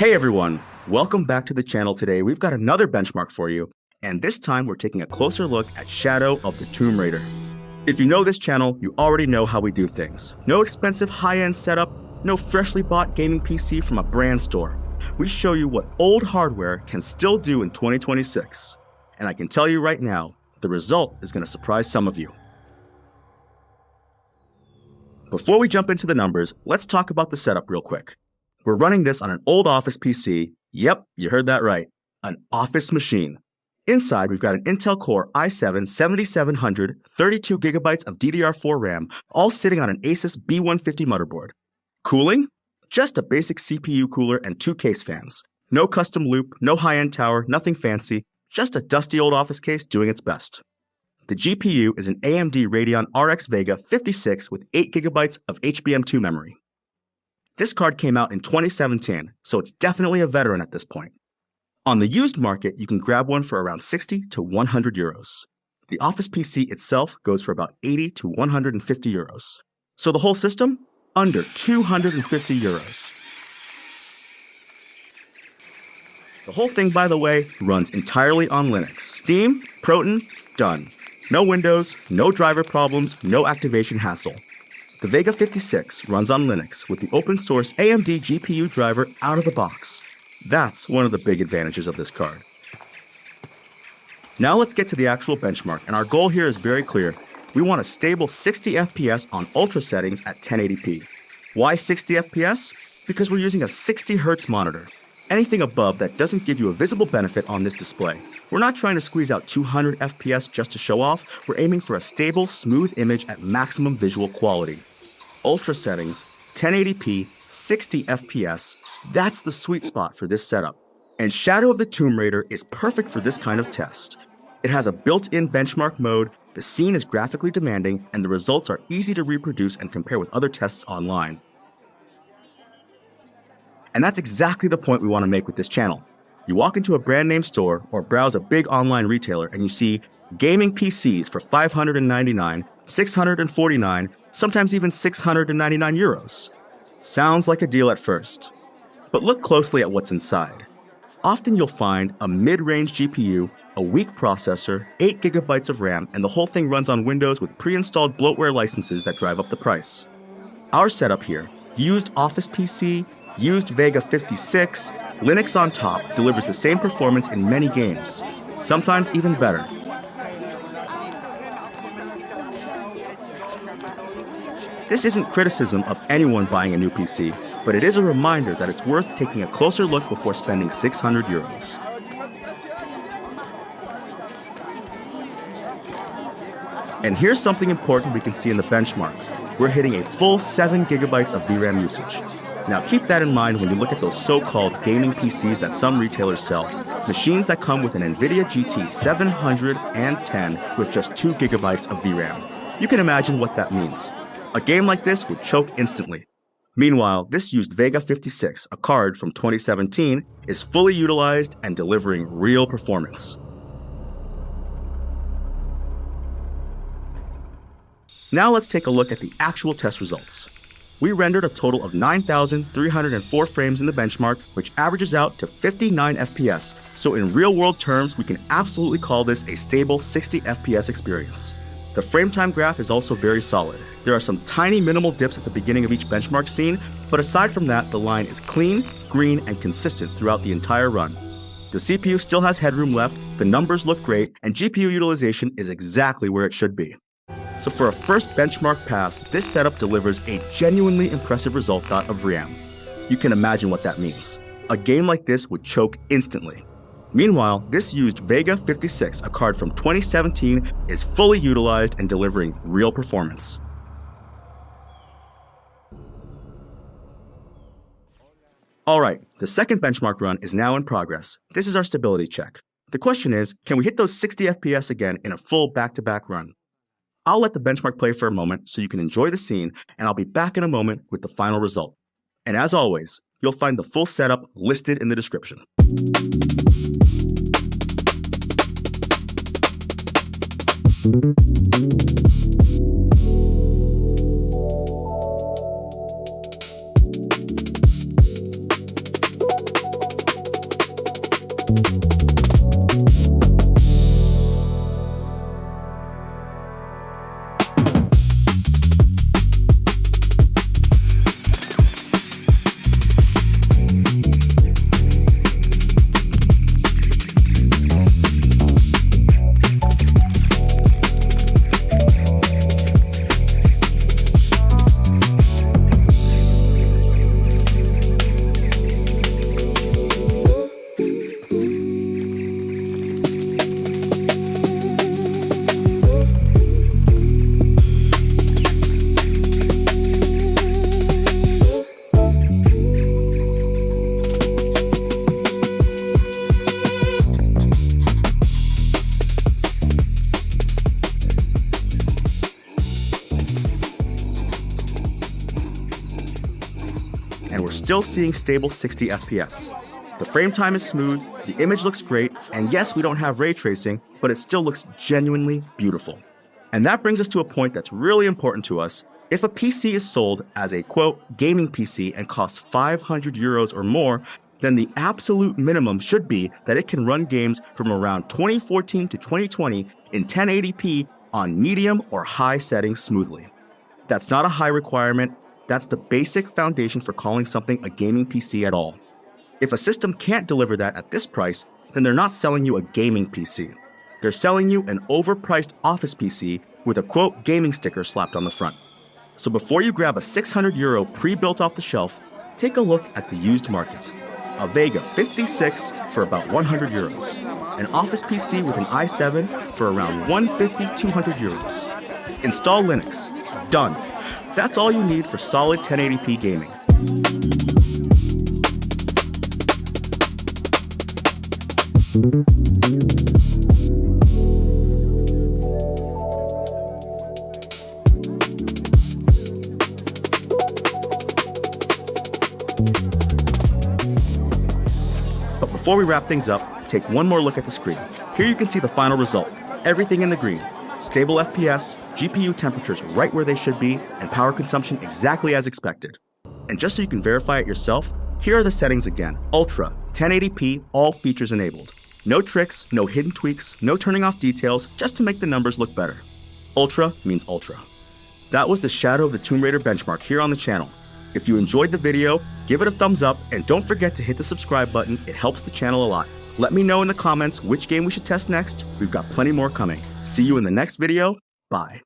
Hey everyone, welcome back to the channel. Today we've got another benchmark for you, and this time we're taking a closer look at Shadow of the Tomb Raider. If you know this channel, you already know how we do things. No expensive high-end setup, no freshly bought gaming PC from a brand store. We show you what old hardware can still do in 2026. And I can tell you right now, the result is going to surprise some of you. Before we jump into the numbers, let's talk about the setup real quick. We're running this on an old office PC. Yep, you heard that right. An office machine. Inside, we've got an Intel Core i7 7700, 32 gigabytes of DDR4 RAM, all sitting on an Asus B150 motherboard. Cooling? Just a basic CPU cooler and 2 case fans. No custom loop, no high-end tower, nothing fancy, just a dusty old office case doing its best. The GPU is an AMD Radeon RX Vega 56 with 8 gigabytes of HBM2 memory. This card came out in 2017, so it's definitely a veteran at this point. On the used market, you can grab one for around 60 to 100 euros. The Office PC itself goes for about 80 to 150 euros. So the whole system? Under 250 euros. The whole thing, by the way, runs entirely on Linux. Steam, Proton, done. No Windows, no driver problems, no activation hassle. The Vega 56 runs on Linux with the open source AMD GPU driver out of the box. That's one of the big advantages of this card. Now let's get to the actual benchmark, and our goal here is very clear. We want a stable 60 FPS on ultra settings at 1080p. Why 60 FPS? Because we're using a 60 Hz monitor. Anything above that doesn't give you a visible benefit on this display. We're not trying to squeeze out 200 FPS just to show off. We're aiming for a stable, smooth image at maximum visual quality. Ultra settings, 1080p, 60 FPS, that's the sweet spot for this setup. And Shadow of the Tomb Raider is perfect for this kind of test. It has a built-in benchmark mode, the scene is graphically demanding, and the results are easy to reproduce and compare with other tests online. And that's exactly the point we want to make with this channel. You walk into a brand name store or browse a big online retailer and you see gaming PCs for 599, 649, sometimes even 699 euros. Sounds like a deal at first. But look closely at what's inside. Often you'll find a mid-range GPU, a weak processor, 8 gigabytes of RAM, and the whole thing runs on Windows with pre-installed bloatware licenses that drive up the price. Our setup here, used Office PC, used Vega 56, Linux on top, delivers the same performance in many games, sometimes even better. This isn't criticism of anyone buying a new PC, but it is a reminder that it's worth taking a closer look before spending 600 euros. And here's something important we can see in the benchmark. We're hitting a full 7 gigabytes of VRAM usage. Now keep that in mind when you look at those so-called gaming PCs that some retailers sell. Machines that come with an NVIDIA GT 710 with just 2 gigabytes of VRAM. You can imagine what that means. A game like this would choke instantly. Meanwhile, this used Vega 56, a card from 2017, is fully utilized and delivering real performance. Now let's take a look at the actual test results. We rendered a total of 9,304 frames in the benchmark, which averages out to 59 FPS, so in real-world terms, we can absolutely call this a stable 60 FPS experience. The frame time graph is also very solid. There are some tiny minimal dips at the beginning of each benchmark scene, but aside from that, the line is clean, green, and consistent throughout the entire run. The CPU still has headroom left, the numbers look great, and GPU utilization is exactly where it should be. So for a first benchmark pass, this setup delivers a genuinely impressive result out of RAM. You can imagine what that means. A game like this would choke instantly. Meanwhile, this used Vega 56, a card from 2017, is fully utilized and delivering real performance. Alright, the second benchmark run is now in progress. This is our stability check. The question is, can we hit those 60 FPS again in a full back-to-back run? I'll let the benchmark play for a moment so you can enjoy the scene, and I'll be back in a moment with the final result. And as always, you'll find the full setup listed in the description. And we're still seeing stable 60 FPS. The frame time is smooth, the image looks great, and yes, we don't have ray tracing, but it still looks genuinely beautiful. And that brings us to a point that's really important to us. If a PC is sold as a, quote, gaming PC and costs 500 euros or more, then the absolute minimum should be that it can run games from around 2014 to 2020 in 1080p on medium or high settings smoothly. That's not a high requirement, that's the basic foundation for calling something a gaming PC at all. If a system can't deliver that at this price, then they're not selling you a gaming PC. They're selling you an overpriced office PC with a, quote, gaming sticker slapped on the front. So before you grab a 600 euro pre-built off the shelf, take a look at the used market. A Vega 56 for about 100 euros. An office PC with an i7 for around 150-200 euros. Install Linux. Done. That's all you need for solid 1080p gaming. But before we wrap things up, take one more look at the screen. Here you can see the final result. Everything in the green. Stable FPS, GPU temperatures right where they should be, and power consumption exactly as expected. And just so you can verify it yourself, here are the settings again. Ultra, 1080p, all features enabled. No tricks, no hidden tweaks, no turning off details, just to make the numbers look better. Ultra means ultra. That was the Shadow of the Tomb Raider benchmark here on the channel. If you enjoyed the video, give it a thumbs up, and don't forget to hit the subscribe button, it helps the channel a lot. Let me know in the comments which game we should test next. We've got plenty more coming. See you in the next video. Bye.